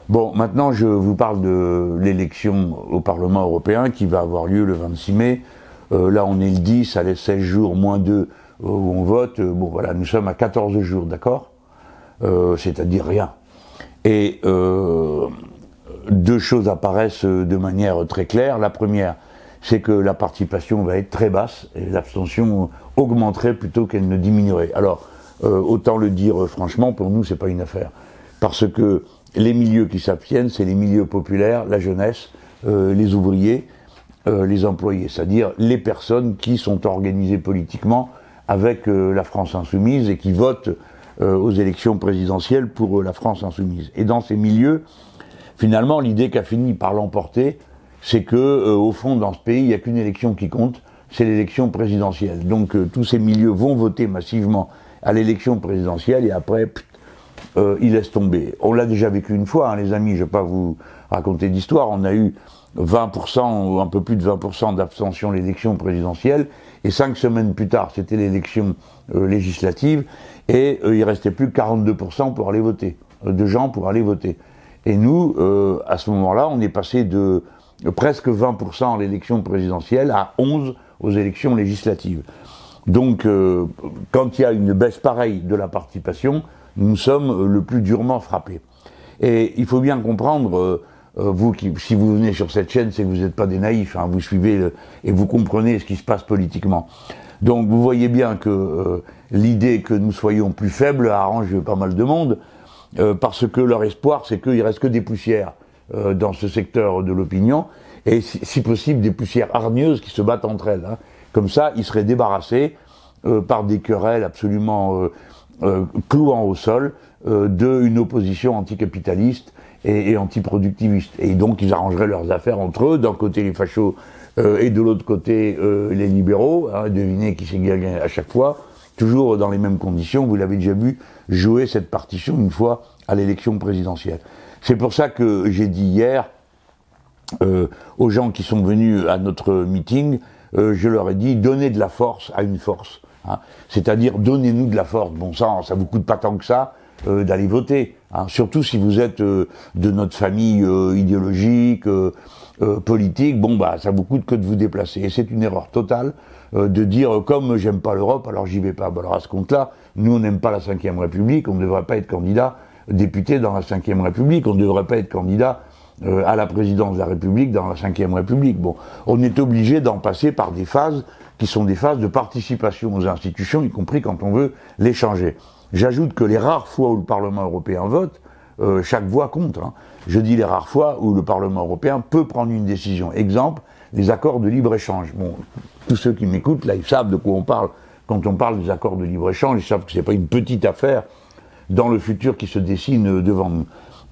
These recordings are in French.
Bon, maintenant je vous parle de l'élection au Parlement européen qui va avoir lieu le 26 mai. Là on est le 10, ça laisse 16 jours moins 2 où on vote. Bon voilà, nous sommes à 14 jours, d'accord, c'est-à-dire rien. Et deux choses apparaissent de manière très claire. La première, c'est que la participation va être très basse et l'abstention augmenterait plutôt qu'elle ne diminuerait. Alors, autant le dire franchement, pour nous, c'est pas une affaire. Parce que les milieux qui s'abstiennent, c'est les milieux populaires, la jeunesse, les ouvriers, les employés, c'est-à-dire les personnes qui sont organisées politiquement avec la France insoumise et qui votent aux élections présidentielles pour la France insoumise. Et dans ces milieux, finalement, l'idée qui a fini par l'emporter, c'est que, au fond, dans ce pays, il n'y a qu'une élection qui compte, c'est l'élection présidentielle. Donc, tous ces milieux vont voter massivement à l'élection présidentielle et après, ils laissent tomber. On l'a déjà vécu une fois, hein, les amis, je ne vais pas vous raconter d'histoire. On a eu 20% ou un peu plus de 20% d'abstention à l'élection présidentielle, et 5 semaines plus tard, c'était l'élection législative, et il restait plus que 42% pour aller voter, de gens pour aller voter. Et nous, à ce moment-là, on est passé de presque 20% à l'élection présidentielle à 11% aux élections législatives. Donc, quand il y a une baisse pareille de la participation, nous sommes le plus durement frappés. Et il faut bien comprendre, vous qui, si vous venez sur cette chaîne, c'est que vous n'êtes pas des naïfs, hein, vous suivez et vous comprenez ce qui se passe politiquement. Donc vous voyez bien que l'idée que nous soyons plus faibles arrange pas mal de monde, parce que leur espoir, c'est qu'il ne reste que des poussières dans ce secteur de l'opinion, et si possible des poussières hargneuses qui se battent entre elles. Hein. Comme ça, ils seraient débarrassés par des querelles absolument clouant au sol d'une opposition anticapitaliste et antiproductiviste. Et donc ils arrangeraient leurs affaires entre eux, d'un côté les fachos et de l'autre côté les libéraux, hein, devinez qui c'est gagné à chaque fois, toujours dans les mêmes conditions, vous l'avez déjà vu jouer cette partition une fois à l'élection présidentielle. C'est pour ça que j'ai dit hier aux gens qui sont venus à notre meeting, je leur ai dit, donnez de la force à une force. Hein. C'est-à-dire, donnez-nous de la force. Bon sang, ça vous coûte pas tant que ça d'aller voter. Hein. Surtout si vous êtes de notre famille idéologique, politique, bon bah ça vous coûte que de vous déplacer. Et c'est une erreur totale de dire, comme j'aime pas l'Europe, alors j'y vais pas. Bon, alors à ce compte-là, nous on n'aime pas la Ve République, on ne devrait pas être candidat député dans la Ve République, on ne devrait pas être candidat à la présidence de la République dans la Ve République. Bon, on est obligé d'en passer par des phases qui sont des phases de participation aux institutions, y compris quand on veut les changer. J'ajoute que les rares fois où le Parlement européen vote, chaque voix compte. Hein. Je dis les rares fois où le Parlement européen peut prendre une décision. Exemple, les accords de libre-échange. Bon, tous ceux qui m'écoutent, là, ils savent de quoi on parle. Quand on parle des accords de libre-échange, ils savent que c'est pas une petite affaire dans le futur qui se dessine devant nous.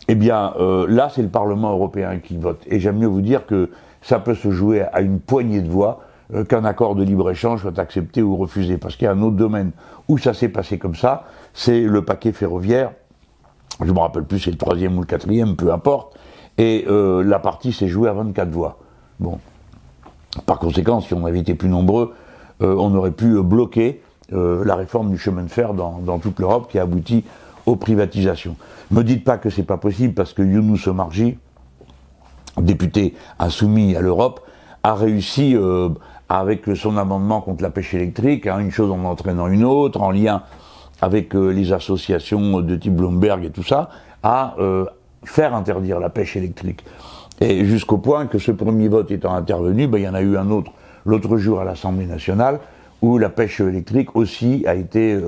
Eh bien, là, c'est le Parlement européen qui vote. Et j'aime mieux vous dire que ça peut se jouer à une poignée de voix qu'un accord de libre-échange soit accepté ou refusé. Parce qu'il y a un autre domaine où ça s'est passé comme ça, c'est le paquet ferroviaire. Je ne me rappelle plus, c'est le 3e ou le 4e, peu importe. Et la partie s'est jouée à 24 voix. Bon. Par conséquent, si on avait été plus nombreux, on aurait pu bloquer la réforme du chemin de fer dans toute l'Europe qui a abouti aux privatisations. Me dites pas que c'est pas possible parce que Younous Omarjee, député insoumis à l'Europe, a réussi avec son amendement contre la pêche électrique, hein, une chose en entraînant une autre, en lien avec les associations de type Bloomberg et tout ça, à faire interdire la pêche électrique. Et jusqu'au point que ce premier vote étant intervenu, ben, il y en a eu un autre l'autre jour à l'Assemblée nationale, où la pêche électrique aussi a été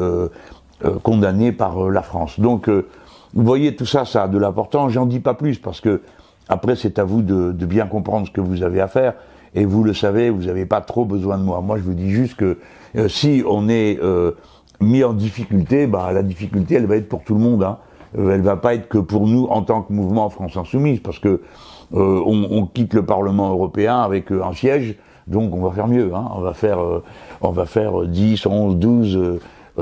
condamnée par la France. Donc, vous voyez, tout ça, ça a de l'importance. J'en dis pas plus, parce que après, c'est à vous de bien comprendre ce que vous avez à faire. Et vous le savez, vous n'avez pas trop besoin de moi. Moi, je vous dis juste que si on est mis en difficulté, bah, la difficulté, elle va être pour tout le monde. Hein. Elle va pas être que pour nous en tant que mouvement France Insoumise, parce que on quitte le Parlement européen avec un siège, donc on va faire mieux. Hein. On va faire 10, 11, 12,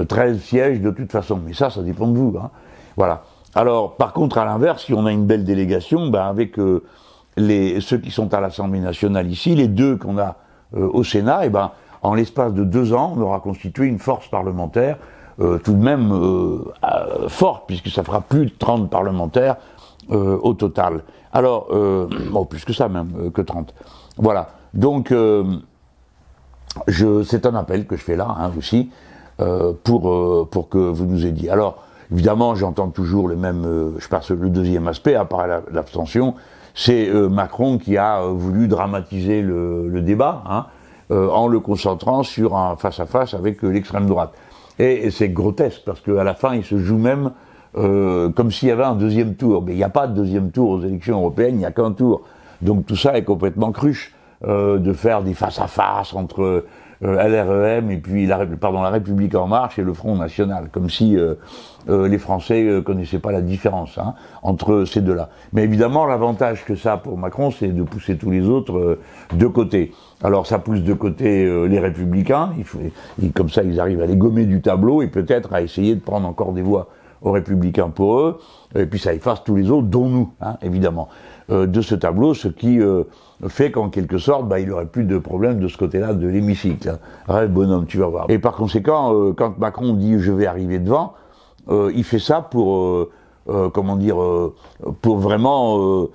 13 sièges de toute façon. Mais ça dépend de vous. Hein. Voilà. Alors, par contre, à l'inverse, si on a une belle délégation, ben avec ceux qui sont à l'Assemblée nationale ici, les deux qu'on a au Sénat, et ben en l'espace de 2 ans, on aura constitué une force parlementaire tout de même forte, puisque ça fera plus de 30 parlementaires au total. Alors, bon, plus que ça même, que 30. Voilà. Donc, c'est un appel que je fais là, hein, aussi, pour que vous nous aidiez. Alors, évidemment, j'entends toujours le même, je passe le deuxième aspect, à part l'abstention, c'est Macron qui a voulu dramatiser le débat, hein, en le concentrant sur un face-à-face avec l'extrême droite. Et c'est grotesque, parce qu'à la fin, il se joue même comme s'il y avait un deuxième tour. Mais il n'y a pas de deuxième tour aux élections européennes, il n'y a qu'un tour. Donc tout ça est complètement cruche, de faire des face-à-face entre LREM et puis la République En Marche et le Front National, comme si les Français connaissaient pas la différence, hein, entre ces deux-là. Mais évidemment, l'avantage que ça a pour Macron, c'est de pousser tous les autres de côté. Alors ça pousse de côté les Républicains, comme ça ils arrivent à les gommer du tableau et peut-être à essayer de prendre encore des voix aux Républicains pour eux, et puis ça efface tous les autres, dont nous, hein, évidemment, de ce tableau, ce qui fait qu'en quelque sorte, il n'y aurait plus de problème de ce côté-là de l'hémicycle. Hein. Rêve bonhomme, tu vas voir. Et par conséquent, quand Macron dit « je vais arriver devant », il fait ça pour, comment dire, pour vraiment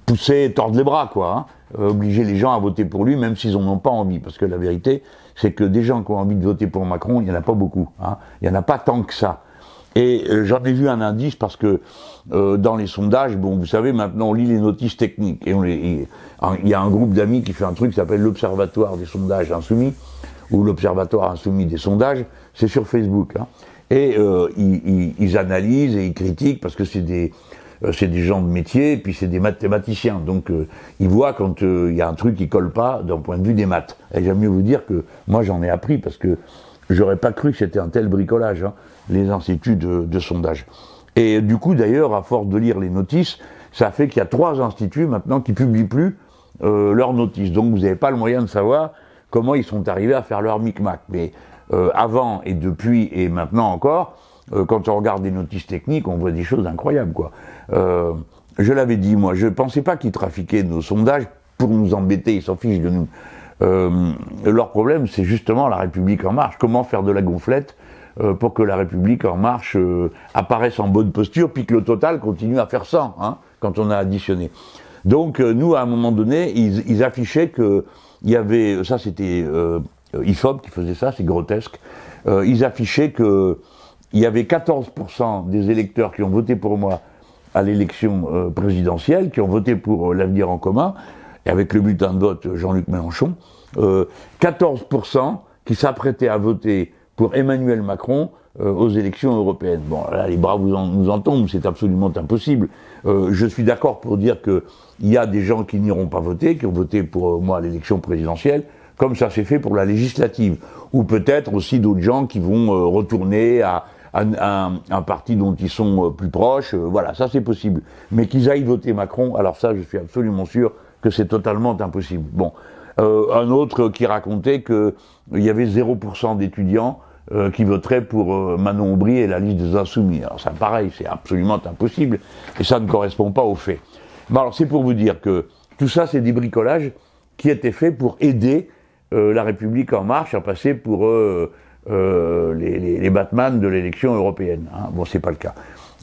pousser, tordre les bras, quoi, hein, obliger les gens à voter pour lui, même s'ils n'en ont pas envie, parce que la vérité, c'est que des gens qui ont envie de voter pour Macron, il n'y en a pas beaucoup, hein, il n'y en a pas tant que ça. Et j'en ai vu un indice parce que dans les sondages, bon, vous savez, maintenant on lit les notices techniques et il y a un groupe d'amis qui fait un truc qui s'appelle l'Observatoire des sondages insoumis ou l'Observatoire insoumis des sondages, c'est sur Facebook, hein. Et ils analysent et ils critiquent parce que c'est des gens de métier et puis c'est des mathématiciens, donc ils voient quand il y a un truc qui colle pas d'un point de vue des maths. Et j'aime mieux vous dire que moi j'en ai appris parce que j'aurais pas cru que c'était un tel bricolage, hein, les instituts de sondage. Et du coup, d'ailleurs, à force de lire les notices, ça fait qu'il y a 3 instituts maintenant qui publient plus leurs notices. Donc vous n'avez pas le moyen de savoir comment ils sont arrivés à faire leur micmac. Mais avant et depuis et maintenant encore, quand on regarde des notices techniques, on voit des choses incroyables, quoi. Je l'avais dit, moi, je pensais pas qu'ils trafiquaient nos sondages pour nous embêter, ils s'en fichent de nous. Leur problème, c'est justement la République En Marche. Comment faire de la gonflette pour que la République En Marche apparaisse en bonne posture, puis que le total continue à faire 100, hein, quand on a additionné. Donc, nous, à un moment donné, ils affichaient que il y avait, ça c'était IFOP qui faisait ça, c'est grotesque, ils affichaient que il y avait 14% des électeurs qui ont voté pour moi à l'élection présidentielle, qui ont voté pour l'Avenir en commun, et avec le bulletin de vote Jean-Luc Mélenchon, 14% qui s'apprêtaient à voter pour Emmanuel Macron aux élections européennes. Bon, là, les bras nous en tombent, c'est absolument impossible. Je suis d'accord pour dire qu'il y a des gens qui n'iront pas voter, qui ont voté pour moi à l'élection présidentielle, comme ça s'est fait pour la législative. Ou peut-être aussi d'autres gens qui vont retourner à un parti dont ils sont plus proches. Voilà, ça c'est possible. Mais qu'ils aillent voter Macron, alors ça, je suis absolument sûr que c'est totalement impossible. Bon, un autre qui racontait qu'il y avait 0% d'étudiants qui voteraient pour Manon Aubry et la liste des Insoumis. Alors ça, pareil, c'est absolument impossible, et ça ne correspond pas aux faits. Bon, alors c'est pour vous dire que tout ça, c'est des bricolages qui étaient faits pour aider la République En Marche à passer pour les Batman de l'élection européenne. Hein. Bon, c'est pas le cas.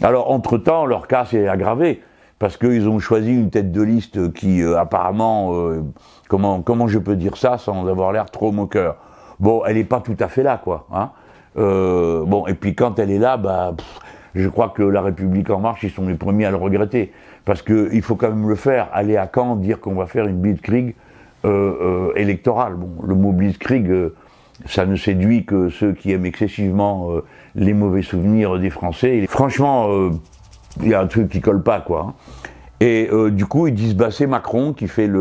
Alors, entre-temps, leur cas s'est aggravé, parce qu'ils ont choisi une tête de liste qui, apparemment, comment je peux dire ça sans avoir l'air trop moqueur? Bon, elle est pas tout à fait là, quoi. Hein. Bon, et puis quand elle est là, je crois que la République En Marche, ils sont les premiers à le regretter, parce que il faut quand même le faire. Aller à Caen, dire qu'on va faire une blitzkrieg électorale. Bon, le mot blitzkrieg, ça ne séduit que ceux qui aiment excessivement les mauvais souvenirs des Français. Et franchement, il y a un truc qui colle pas, quoi. Hein. Et du coup, ils disent, c'est Macron qui fait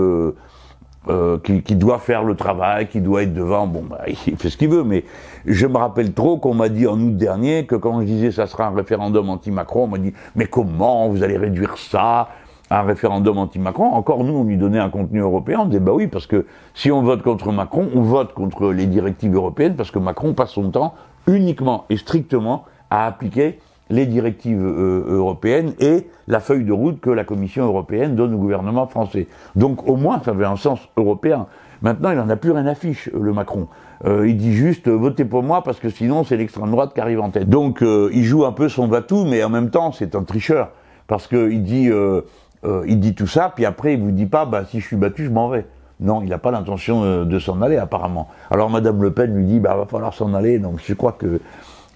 qui doit faire le travail, qui doit être devant. Bon, il fait ce qu'il veut, mais je me rappelle trop qu'on m'a dit en août dernier que quand je disais ça sera un référendum anti-Macron, on m'a dit, mais comment vous allez réduire ça à un référendum anti-Macron? Encore nous, on lui donnait un contenu européen, on disait oui, parce que si on vote contre Macron, on vote contre les directives européennes, parce que Macron passe son temps uniquement et strictement à appliquer les directives européennes et la feuille de route que la Commission européenne donne au gouvernement français. Donc au moins ça avait un sens européen. Maintenant il n'en a plus rien à fiche, le Macron. Il dit juste votez pour moi parce que sinon c'est l'extrême droite qui arrive en tête. Donc il joue un peu son va-tout, mais en même temps c'est un tricheur. parce qu'il dit tout ça, puis après il vous dit pas, bah si je suis battu, je m'en vais. Non, il n'a pas l'intention de s'en aller apparemment. Alors Madame Le Pen lui dit, bah va falloir s'en aller, donc je crois que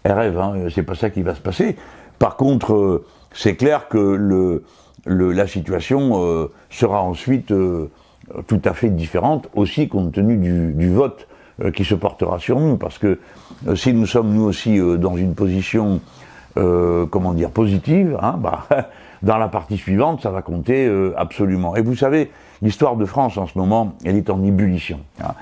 elle rêve, hein, c'est pas ça qui va se passer. Par contre, c'est clair que la situation sera ensuite tout à fait différente, aussi compte tenu du vote qui se portera sur nous, parce que si nous sommes nous aussi dans une position, comment dire, positive, hein, bah, dans la partie suivante, ça va compter absolument. Et vous savez, l'histoire de France en ce moment, elle est en ébullition. Hein.